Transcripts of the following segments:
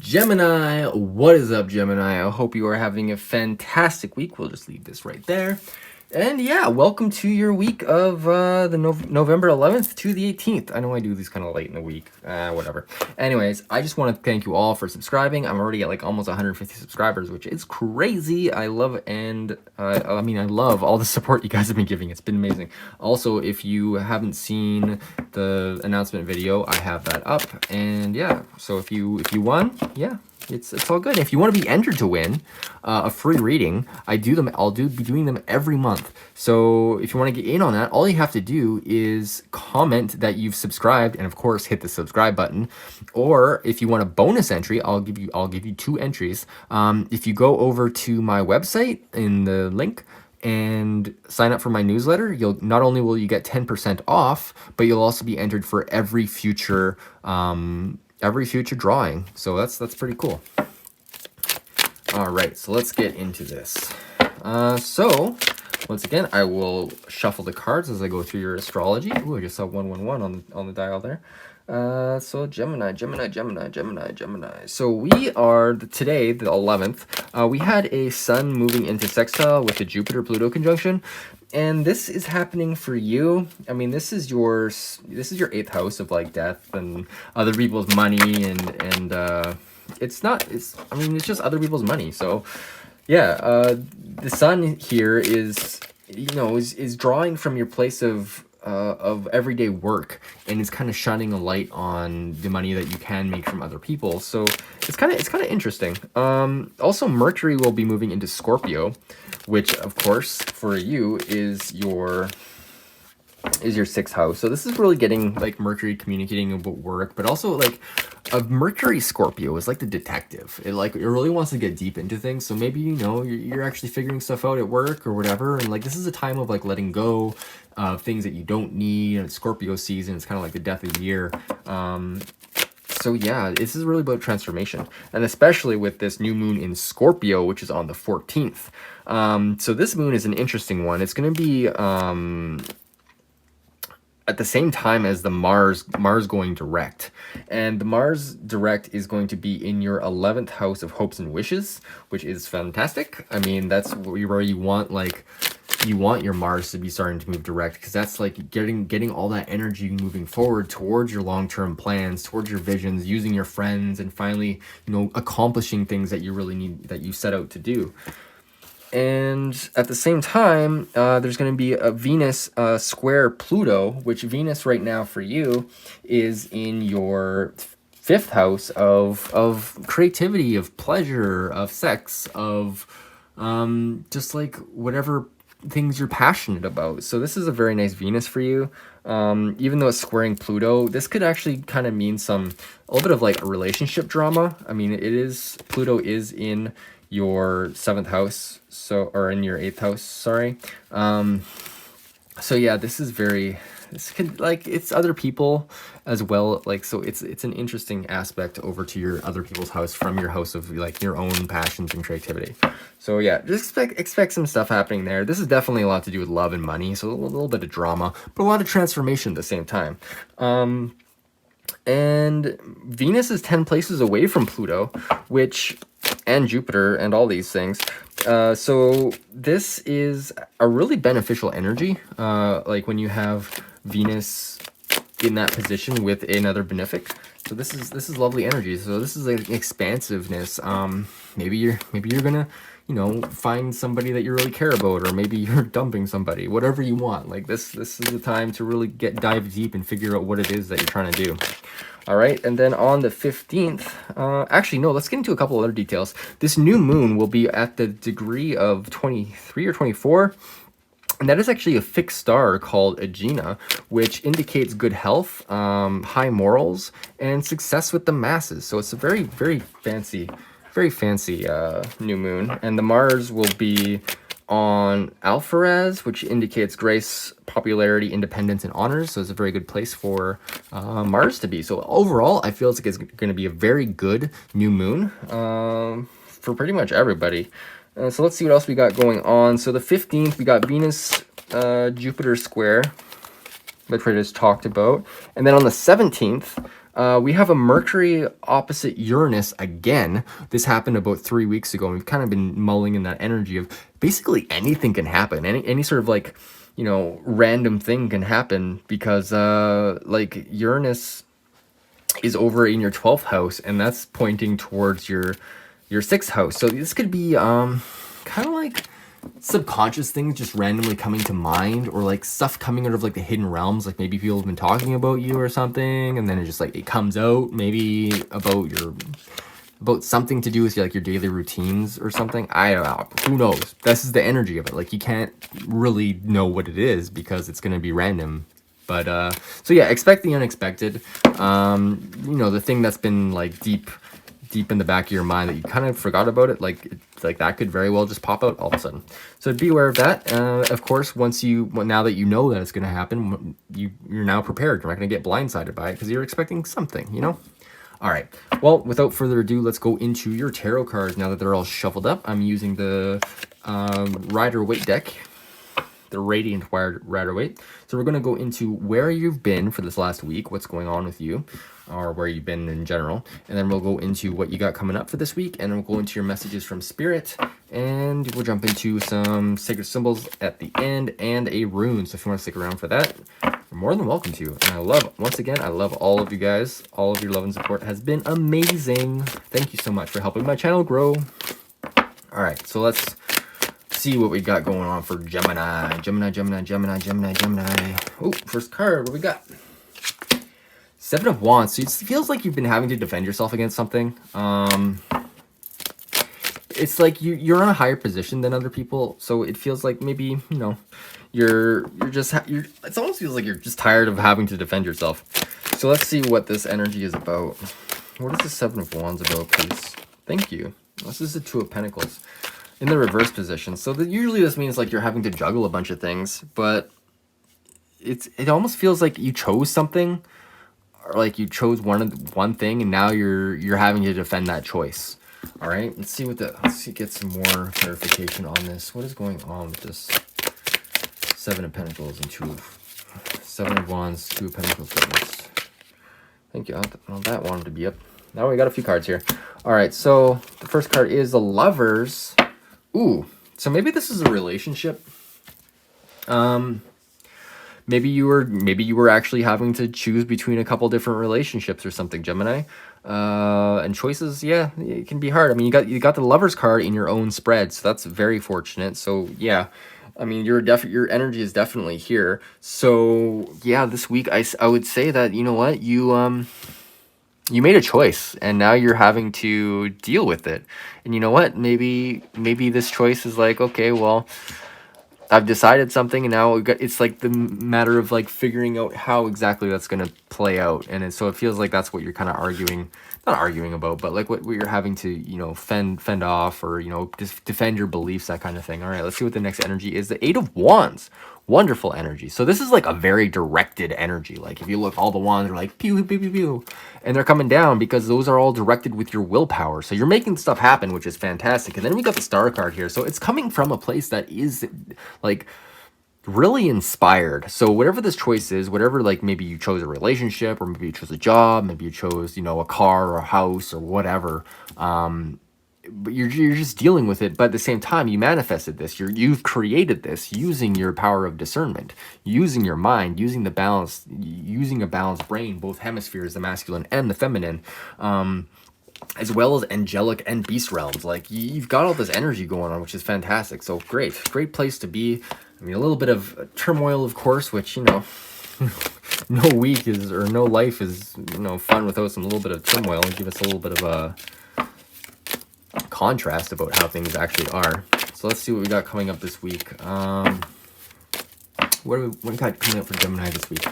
Gemini, what is up, Gemini? I hope you are having a fantastic week. We'll just leave this right there. And yeah, welcome to your week of the November 11th to the 18th. I know I do these kind of late in the week, whatever. Anyways, I just want to thank you all for subscribing. I'm already at like almost 150 subscribers, which is crazy. I love I love all the support you guys have been giving. It's been amazing. Also, if you haven't seen the announcement video, I have that up. And yeah, so if you won, yeah. It's all good. If you want to be entered to win a free reading, I'll be doing them every month. So if you want to get in on that, all you have to do is comment that you've subscribed, and of course hit the subscribe button. Or if you want a bonus entry, I'll give you 2 entries. If you go over to my website in the link and sign up for my newsletter, you'll not only will you get 10% off, but you'll also be entered for every future drawing. So that's pretty cool. All right, so let's get into this. So once again, I will shuffle the cards as I go through your astrology. Ooh, I just saw 111 on the dial there. So Gemini. So we are today, the 11th. We had a Sun moving into sextile with the Jupiter-Pluto conjunction. And this is happening for you. I mean, this is your 8th house of like death and other people's money, and it's just other people's money. So yeah, the Sun here is drawing from your place of everyday work, and is kind of shining a light on the money that you can make from other people. So it's kind of interesting. Also, Mercury will be moving into Scorpio, which of course for you is your 6th house. So this is really getting like Mercury communicating about work, but also like a Mercury Scorpio is like the detective. It really wants to get deep into things. So maybe you're actually figuring stuff out at work or whatever, and like this is a time of like letting go of things that you don't need. And it's Scorpio season. It's kind of like the death of the year. So yeah, this is really about transformation, and especially with this new moon in Scorpio, which is on the 14th. So this moon is an interesting one. It's going to be at the same time as the Mars going direct. And the Mars direct is going to be in your 11th house of hopes and wishes, which is fantastic. I mean, that's where you want your Mars to be starting to move direct, because that's like getting all that energy moving forward towards your long-term plans, towards your visions, using your friends, and finally, accomplishing things that you really need, that you set out to do. And at the same time, there's going to be a Venus square Pluto, which Venus right now for you is in your 5th house of creativity, of pleasure, of sex, of just like whatever things you're passionate about. So this is a very nice Venus for you. Even though it's squaring Pluto, this could actually kind of mean a little bit of like a relationship drama. I mean, Pluto is in your 7th house, or in your 8th house, sorry. So yeah, this could, like, it's other people as well, like, so it's an interesting aspect over to your other people's house from your house of like your own passions and creativity. So yeah, just expect some stuff happening there. This is definitely a lot to do with love and money, so a little bit of drama, but a lot of transformation at the same time. And Venus is 10 places away from Pluto, and Jupiter and all these things. So this is a really beneficial energy. Like when you have Venus in that position with another benefic. So this is lovely energy. So this is like expansiveness. Maybe you're gonna, find somebody that you really care about, or maybe you're dumping somebody, whatever you want. Like this is the time to really dive deep and figure out what it is that you're trying to do. All right, and then on the 15th, actually, no, let's get into a couple other details. This new moon will be at the degree of 23 or 24, and that is actually a fixed star called Agena, which indicates good health, high morals, and success with the masses. So it's a very, very fancy new moon. And the Mars will be on Alpharaz, which indicates grace, popularity, independence, and honors. So it's a very good place for Mars to be. So overall, I feel like it's going to be a very good new moon for pretty much everybody. So let's see what else we got going on. So the 15th, we got Venus, Jupiter square, which we just talked about. And then on the 17th, We have a Mercury opposite Uranus again. This happened about 3 weeks ago, and we've kind of been mulling in that energy of basically anything can happen. Any sort of like, you know, random thing can happen because like Uranus is over in your 12th house, and that's pointing towards your 6th house. So this could be kind of like subconscious things just randomly coming to mind, or like stuff coming out of like the hidden realms, like maybe people have been talking about you or something, and then it just like it comes out maybe about something to do with like your daily routines or something. I don't know, who knows. This is the energy of it. Like you can't really know what it is because it's going to be random. But so yeah, expect the unexpected. You know, the thing that's been like deep in the back of your mind that you kind of forgot about it, like that could very well just pop out all of a sudden. So be aware of that. Of course, now that you know that it's going to happen, you're now prepared. You're not going to get blindsided by it because you're expecting something, you know? All right. Well, without further ado, let's go into your tarot cards now that they're all shuffled up. I'm using the Rider-Waite deck, the Radiant Rider-Waite. So we're going to go into where you've been for this last week, what's going on with you, or where you've been in general. And then we'll go into what you got coming up for this week, and then we'll go into your messages from Spirit, and we'll jump into some sacred symbols at the end and a rune. So if you want to stick around for that, you're more than welcome to. And once again, I love all of you guys. All of your love and support has been amazing. Thank you so much for helping my channel grow. All right, so let's see what we got going on for Gemini. Gemini. Oh, first card, what we got? 7 of Wands. So it feels like you've been having to defend yourself against something. It's like you're in a higher position than other people, so it feels like maybe, you know, it almost feels like you're just tired of having to defend yourself. So let's see what this energy is about. What is the 7 of Wands about, please? Thank you. This is the 2 of Pentacles in the reverse position. So usually this means like you're having to juggle a bunch of things, but it almost feels like you chose something, or like you chose one thing, and now you're having to defend that choice. All right, let's get some more clarification on this. What is going on with this 7 of Pentacles and 7 of Wands, 2 of Pentacles? Thank you. Well, that wanted to be up. Now we got a few cards here. All right, so the first card is the Lovers. Ooh, so maybe this is a relationship. Maybe you were actually having to choose between a couple different relationships or something, Gemini. And choices, yeah, it can be hard. I mean, you got the Lovers card in your own spread, so that's very fortunate. So yeah, I mean, your energy is definitely here. So yeah, this week I would say that, you know what, you made a choice, and now you're having to deal with it. And you know what, maybe this choice is like, okay, well, I've decided something, and now it's like the matter of like figuring out how exactly that's going to play out. And so it feels like that's what you're kind of not arguing about, but like what you're having to, you know, fend off, or, you know, just defend your beliefs, that kind of thing. All right, let's see what the next energy is. The 8 of Wands. Wonderful energy. So this is like a very directed energy. Like if you look, all the wands are like pew, pew, pew, pew, and they're coming down because those are all directed with your willpower. So you're making stuff happen, which is fantastic. And then we got the Star card here. So it's coming from a place that is like really inspired. So whatever this choice is, whatever, like maybe you chose a relationship, or maybe you chose a job, maybe you chose, you know, a car or a house or whatever. But you're just dealing with it, but at the same time, you manifested this. You've created this using your power of discernment, using your mind, using a balanced brain, both hemispheres, the masculine and the feminine, as well as angelic and beast realms. Like you've got all this energy going on, which is fantastic. So great place to be. I mean, a little bit of turmoil, of course, which, you know, no week is, or no life is, you know, fun without some little bit of turmoil, and give us a little bit of a contrast about how things actually are. So let's see what we got coming up this week. What do we got coming up for Gemini this week?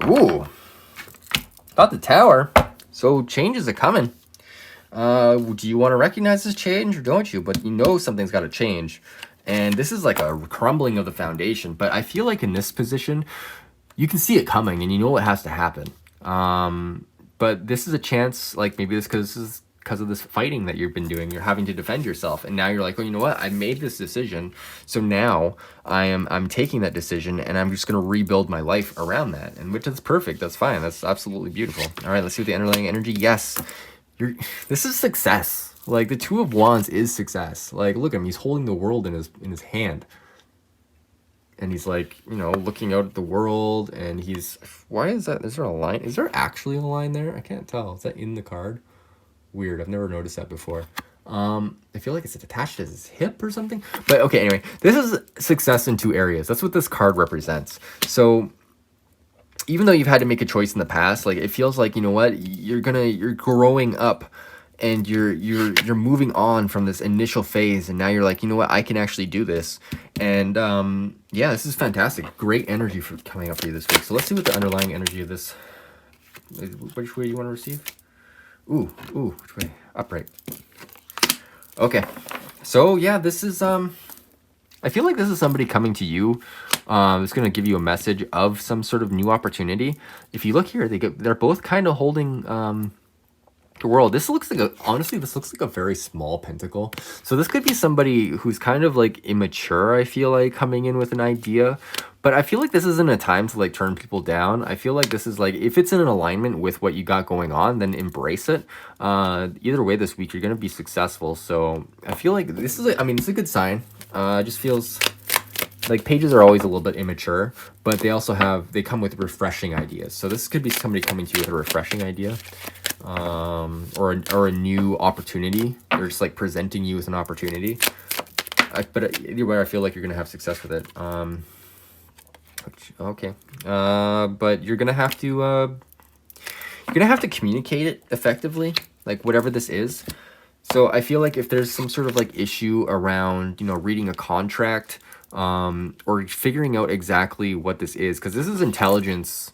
Ooh, got the Tower. So changes are coming. Do you want to recognize this change, or don't you? But you know something's got to change, and this is like a crumbling of the foundation. But I feel like in this position, you can see it coming, and you know what has to happen. But this is a chance, like maybe this, because this is because of this fighting that you've been doing. You're having to defend yourself, and now you're like, oh, you know what? I made this decision, so now I'm taking that decision, and I'm just gonna rebuild my life around that. And which is perfect. That's fine. That's absolutely beautiful. All right, let's see what the underlying energy. Yes, this is success. Like the Two of Wands is success. Like look at him. He's holding the world in his hand. And he's like, you know, looking out at the world, and he's, why is that? Is there a line? Is there actually a line there? I can't tell. Is that in the card? Weird. I've never noticed that before. I feel like it's attached to his hip or something. But okay, anyway, this is success in 2 areas. That's what this card represents. So even though you've had to make a choice in the past, like it feels like, you know what, you're growing up, and you're moving on from this initial phase, and now you're like, you know what, I can actually do this. And yeah, this is fantastic. Great energy for coming up for you this week. So let's see what the underlying energy of this, which way you want to receive. Ooh, which way? Upright. Okay, so yeah, this is I feel like this is somebody coming to you. It's going to give you a message of some sort of new opportunity. If you look here, they're both kind of holding the world. This looks like honestly, this looks like a very small pentacle. So this could be somebody who's kind of like immature, I feel like, coming in with an idea. But I feel like this isn't a time to like turn people down. I feel like this is like, if it's in an alignment with what you got going on, then embrace it. Either way this week, you're going to be successful. So I feel like this is, I mean, it's a good sign. It just feels like pages are always a little bit immature, but they also they come with refreshing ideas. So this could be somebody coming to you with a refreshing idea. Or a new opportunity. They're just like presenting you with an opportunity. But either way, I feel like you're gonna have success with it. Okay. But you're gonna have to communicate it effectively, like whatever this is. So I feel like if there's some sort of like issue around, you know, reading a contract, or figuring out exactly what this is, because this is intelligence.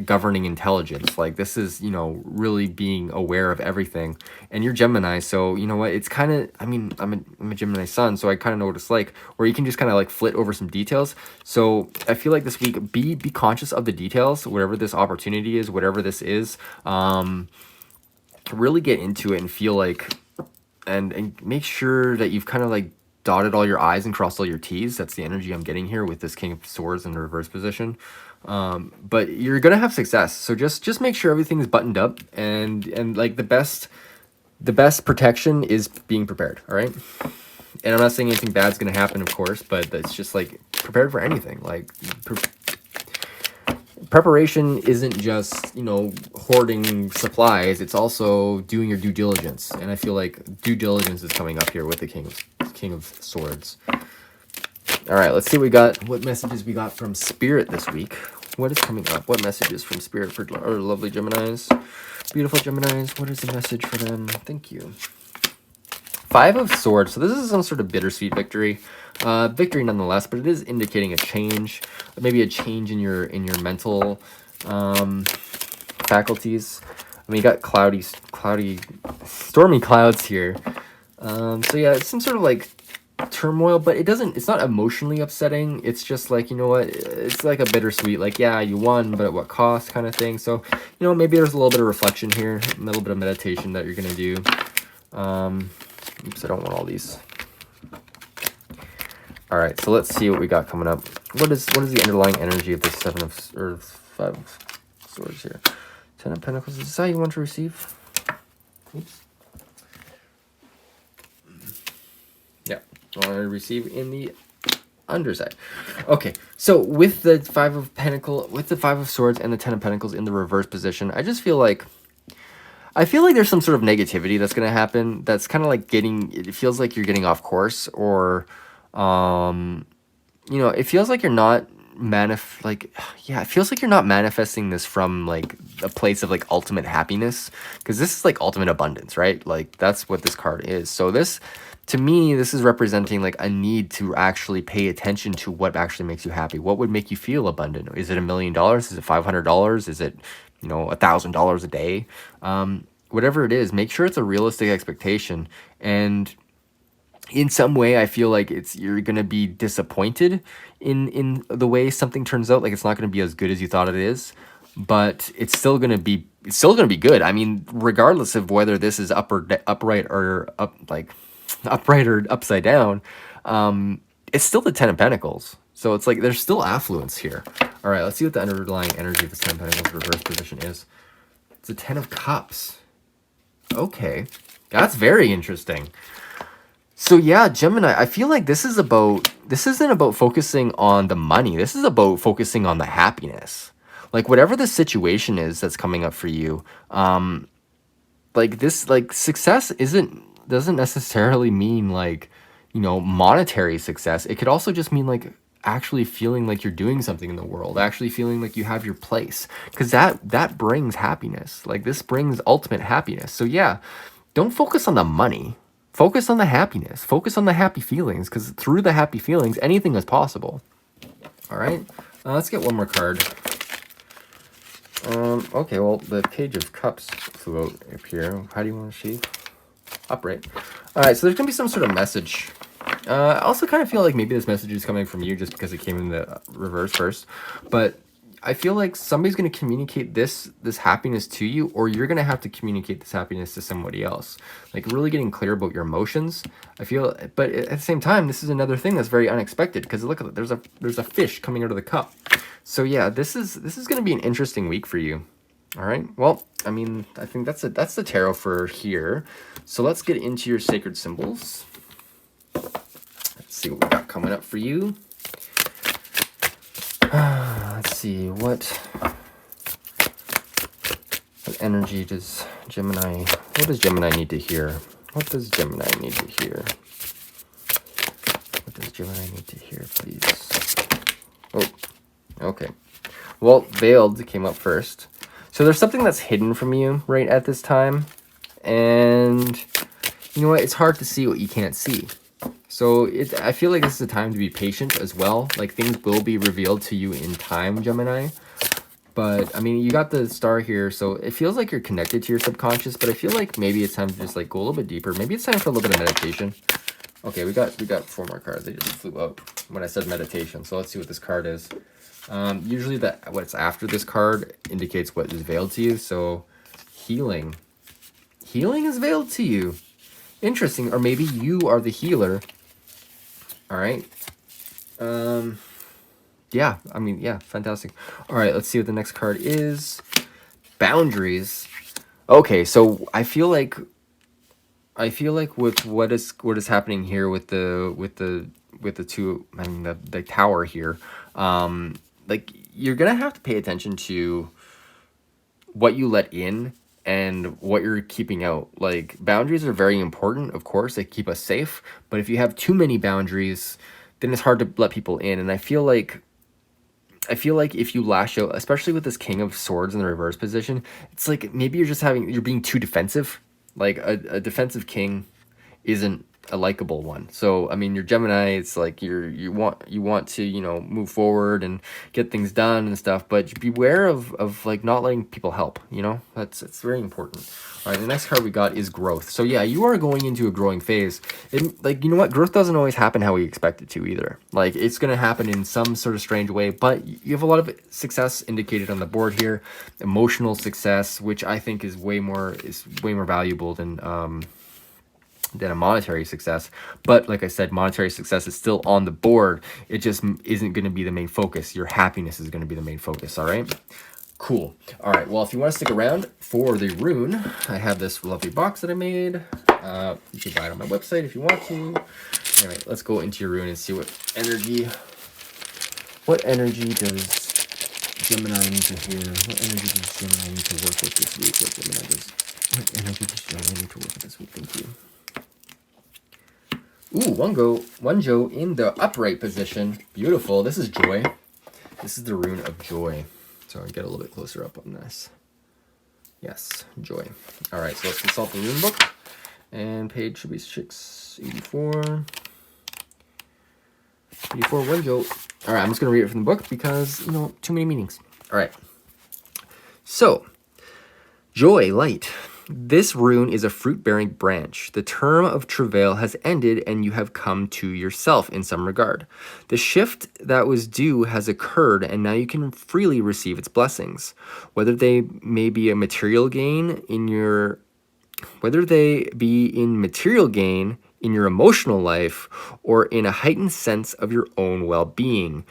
Governing intelligence, like this is, you know, really being aware of everything. And you're Gemini, so you know what, it's kind of, I mean, I'm a Gemini sun, so I kind of know what it's like, where you can just kind of like flit over some details. So I feel like this week, be conscious of the details, whatever this opportunity is, whatever this is. Really get into it and feel like, and make sure that you've kind of like dotted all your I's and crossed all your T's. That's the energy I'm getting here with this King of Swords in the reverse position. But you're gonna have success. So just make sure everything is buttoned up, and like the best protection is being prepared. All right. And I'm not saying anything bad's gonna happen, of course, but it's just like prepared for anything. Like preparation isn't just, you know, hoarding supplies. It's also doing your due diligence. And I feel like due diligence is coming up here with the King of Swords. All right, let's see what we got. What messages we got from Spirit this week? What is coming up? What messages from Spirit for our lovely Geminis? Beautiful Geminis. What is the message for them? Thank you. 5 of Swords. So this is some sort of bittersweet victory. Victory nonetheless, but it is indicating a change. Maybe a change in your mental faculties. I mean, you got cloudy, stormy clouds here. So yeah, it's some sort of like turmoil, but it's not emotionally upsetting. It's just like, you know what, it's like a bittersweet, like, yeah, you won, but at what cost kind of thing. So, you know, maybe there's a little bit of reflection here, a little bit of meditation that you're gonna do. Oops, I don't want all these. All right, so let's see what we got coming up. What is the underlying energy of this 5 of Swords here? 10 of Pentacles. Is this how you want to receive? Oops. Yeah, I want to receive in the underside. Okay, so with the 5 of Pentacles, with the 5 of Swords and the 10 of Pentacles in the reverse position, I feel like there's some sort of negativity that's going to happen. That's kind of like it feels like you're getting off course, or you know, it feels like you're not it feels like you're not manifesting this from like a place of like ultimate happiness, because this is like ultimate abundance, right? Like that's what this card is. So this, to me, this is representing like a need to actually pay attention to what actually makes you happy. What would make you feel abundant? Is it $1 million? Is it $500? Is it, you know, $1,000 a day? Whatever it is, make sure it's a realistic expectation. And in some way, I feel like you're gonna be disappointed in the way something turns out. Like it's not gonna be as good as you thought it is, but it's still gonna be it's still going to be good. I mean, regardless of whether this is upright or upright or upside down, it's still the 10 of Pentacles. So it's like there's still affluence here. All right, let's see what the underlying energy of this 10 of Pentacles reverse position is. It's a 10 of Cups. Okay, that's very interesting. So yeah, Gemini, I feel like this isn't about focusing on the money. This is about focusing on the happiness. Like whatever the situation is that's coming up for you, success doesn't necessarily mean like, you know, monetary success. It could also just mean like actually feeling like you're doing something in the world, actually feeling like you have your place, because that brings happiness. Like this brings ultimate happiness. So yeah, don't focus on the money. Focus on the happiness. Focus on the happy feelings, because through the happy feelings, anything is possible. All right, let's get one more card. Okay, well, the Page of Cups flew out up here. How do you want to shape? Upright. All right, so there's going to be some sort of message. I also kind of feel like maybe this message is coming from you just because it came in the reverse first. But I feel like somebody's going to communicate this happiness to you, or you're going to have to communicate this happiness to somebody else. Like really getting clear about your emotions. I feel, but at the same time, this is another thing that's very unexpected, because look at it, there's a fish coming out of the cup. So yeah, this is going to be an interesting week for you. All right. Well, I mean, I think that's the tarot for here. So let's get into your sacred symbols. Let's see what we got coming up for you. Let's see, what energy does Gemini, what does Gemini need to hear? What does Gemini need to hear? What does Gemini need to hear, please? Oh, okay. Well, Veiled came up first. So there's something that's hidden from you right at this time. And you know what? It's hard to see what you can't see. So I feel like this is a time to be patient as well. Like things will be revealed to you in time, Gemini. But I mean, you got the star here, so it feels like you're connected to your subconscious, but I feel like maybe it's time to just like go a little bit deeper. Maybe it's time for a little bit of meditation. Okay, we got 4 more cards. They just flew out when I said meditation. So let's see what this card is. Usually what's after this card indicates what is veiled to you. So healing. Healing is veiled to you. Interesting. Or maybe you are the healer. All right. Yeah, I mean, yeah, fantastic. All right, let's see what the next card is. Boundaries. Okay, so I feel like with what is happening here with the two, I mean the tower here, like you're gonna have to pay attention to what you let in and what you're keeping out. Like boundaries are very important, of course, they keep us safe, but if you have too many boundaries, then it's hard to let people in. And I feel like if you lash out, especially with this King of Swords in the reverse position, it's like maybe you're being too defensive. Like a defensive king isn't a likable one. So I mean, your Gemini, it's like you want to, you know, move forward and get things done and stuff, but beware of like not letting people help, you know. It's very important. All right, the next card we got is growth. So yeah, you are going into a growing phase. Like, you know what, growth doesn't always happen how we expect it to either. Like it's going to happen in some sort of strange way, but you have a lot of success indicated on the board here. Emotional success, which I think is way more valuable than a monetary success. But like I said, monetary success is still on the board. It just isn't going to be the main focus. Your happiness is going to be the main focus. All right, cool. All right, well, if you want to stick around for the rune, I have this lovely box that I made. You can buy it on my website if you want to. Anyway, let's go into your rune and see what energy does Gemini need to hear? What energy does Gemini need to work with this week? What energy does Gemini need to work with this week? Thank you. Ooh, one Joe in the upright position. Beautiful. This is joy. This is the rune of joy. So I'll get a little bit closer up on this. Yes, joy. All right, so let's consult the rune book. And page should be 684. 84, one Joe. All right, I'm just going to read it from the book because, you know, too many meanings. All right. So, joy, light. This rune is a fruit-bearing branch. The term of travail has ended and you have come to yourself in some regard. The shift that was due has occurred and now you can freely receive its blessings. Whether they may be a material gain in your whether they be in material gain in your emotional life or in a heightened sense of your own well-being.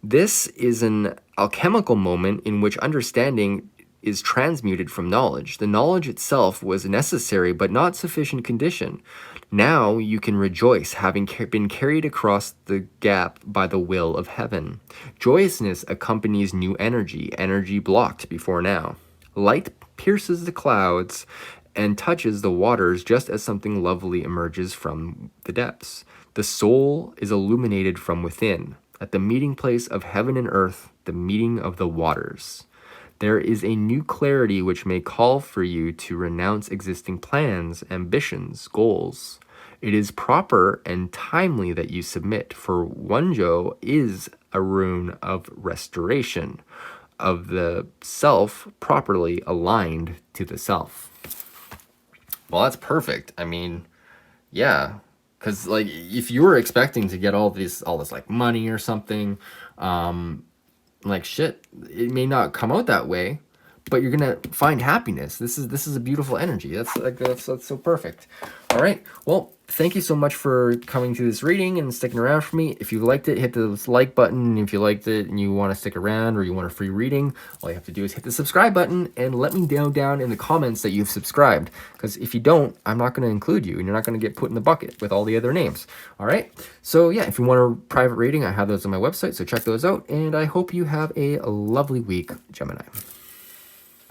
This is an alchemical moment in which understanding is transmuted from knowledge. The knowledge itself was necessary but not sufficient condition. Now you can rejoice, having been carried across the gap by the will of heaven. Joyousness accompanies new energy, energy blocked before now. Light pierces the clouds and touches the waters just as something lovely emerges from the depths. The soul is illuminated from within. At the meeting place of heaven and earth, the meeting of the waters. There is a new clarity which may call for you to renounce existing plans, ambitions, goals. It is proper and timely that you submit, for Wonjo is a rune of restoration, of the self properly aligned to the self. Well, that's perfect. I mean, yeah, because like if you were expecting to get all this like money or something, like shit, it may not come out that way, but you're gonna find happiness. This is a beautiful energy. That's so perfect. All right, well, thank you so much for coming to this reading and sticking around for me. If you liked it, hit the like button. If you liked it and you want to stick around or you want a free reading, all you have to do is hit the subscribe button and let me know down in the comments that you've subscribed, because if you don't, I'm not going to include you and you're not going to get put in the bucket with all the other names. All right, so yeah, if you want a private reading, I have those on my website, so check those out, and I hope you have a lovely week, Gemini.